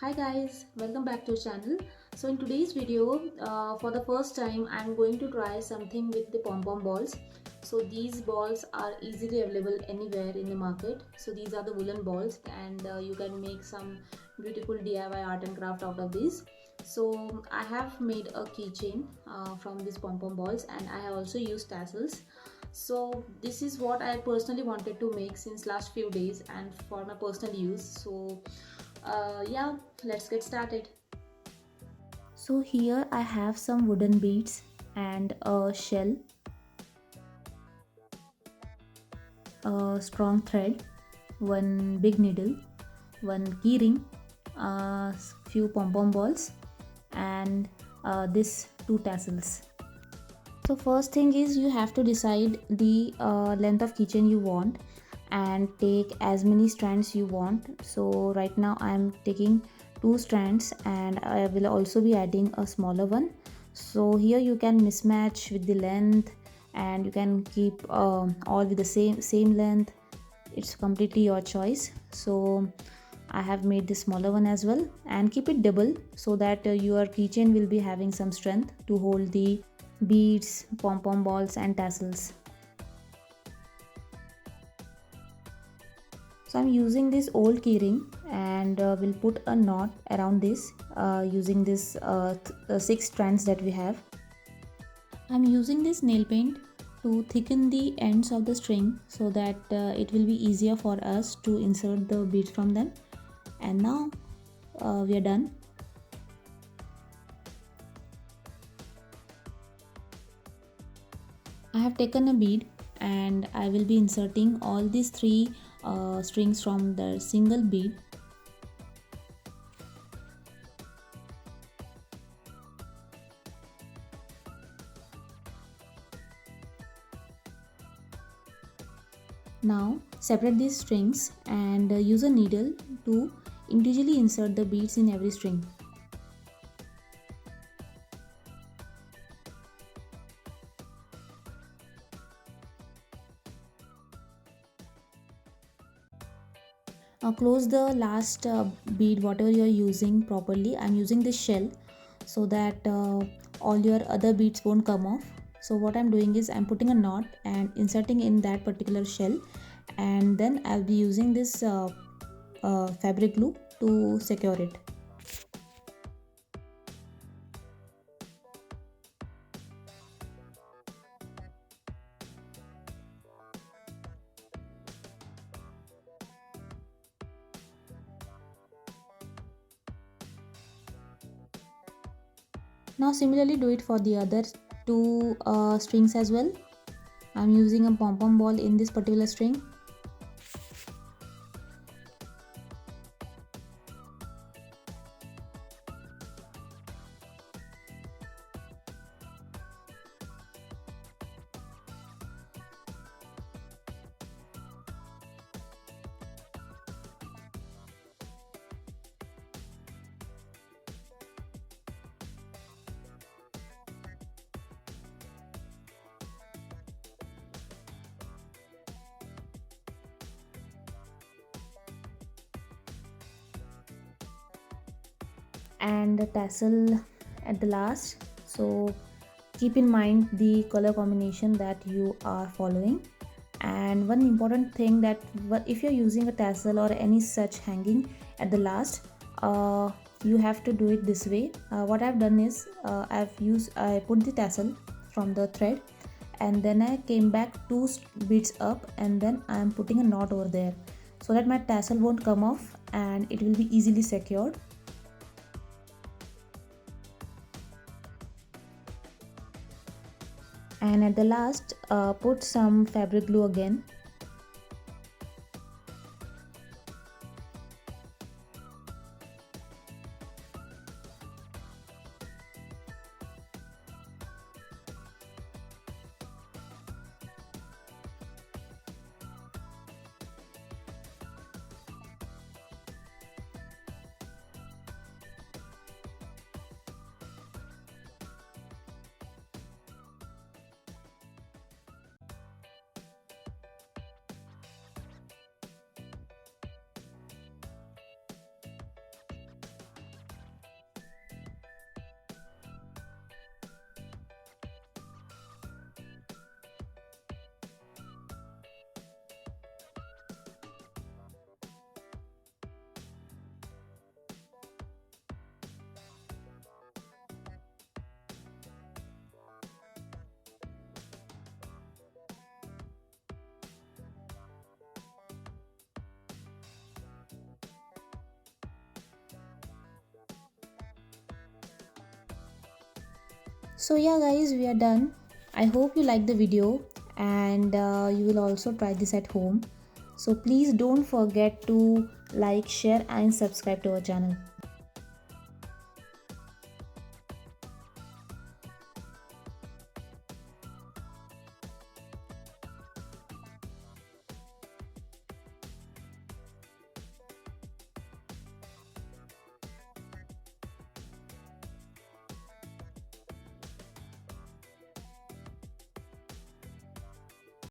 Hi guys, welcome back to the channel. So in today's video, for the first time I'm going to try something with the pom pom balls. So these balls are easily available anywhere in the market. So these are the woolen balls, and you can make some beautiful DIY art and craft out of these. So I have made a keychain from these pom pom balls, and I have also used tassels. So this is what I personally wanted to make since last few days and for my personal use. So yeah, let's get started. So here I have some wooden beads and a shell, a strong thread, one big needle, one keyring, a few pom pom balls, and this two tassels. So first thing is you have to decide the length of keychain you want and take as many strands you want. So right now I am taking two strands and I will also be adding a smaller one. So here you can mismatch with the length and you can keep all with the same length. It's completely your choice. So I have made the smaller one as well, and keep it double so that your keychain will be having some strength to hold the beads, pom pom balls and tassels. So I'm using this old keyring and will put a knot around this using this 6 strands that we have. I'm using this nail paint to thicken the ends of the string so that it will be easier for us to insert the beads from them. And now we are done. I have taken a bead and I will be inserting all these three strings from the single bead. Now separate these strings and use a needle to individually insert the beads in every string. Close the last bead whatever you are using properly. I'm using this shell so that all your other beads won't come off. So what I'm doing is I'm putting a knot and inserting in that particular shell, and then I'll be using this fabric glue to secure it. Now similarly do it for the other two strings as well. I'm using a pom pom ball in this particular string. And the tassel at the last. So keep in mind the color combination that you are following. And one important thing that if you're using a tassel or any such hanging at the last, you have to do it this way. What I've done is I put the tassel from the thread and then I came back two beads up and then I'm putting a knot over there so that my tassel won't come off and it will be easily secured. And at the last put some fabric glue again. So yeah guys, we are done. I hope you like the video, and you will also try this at home. So please don't forget to like, share and subscribe to our channel.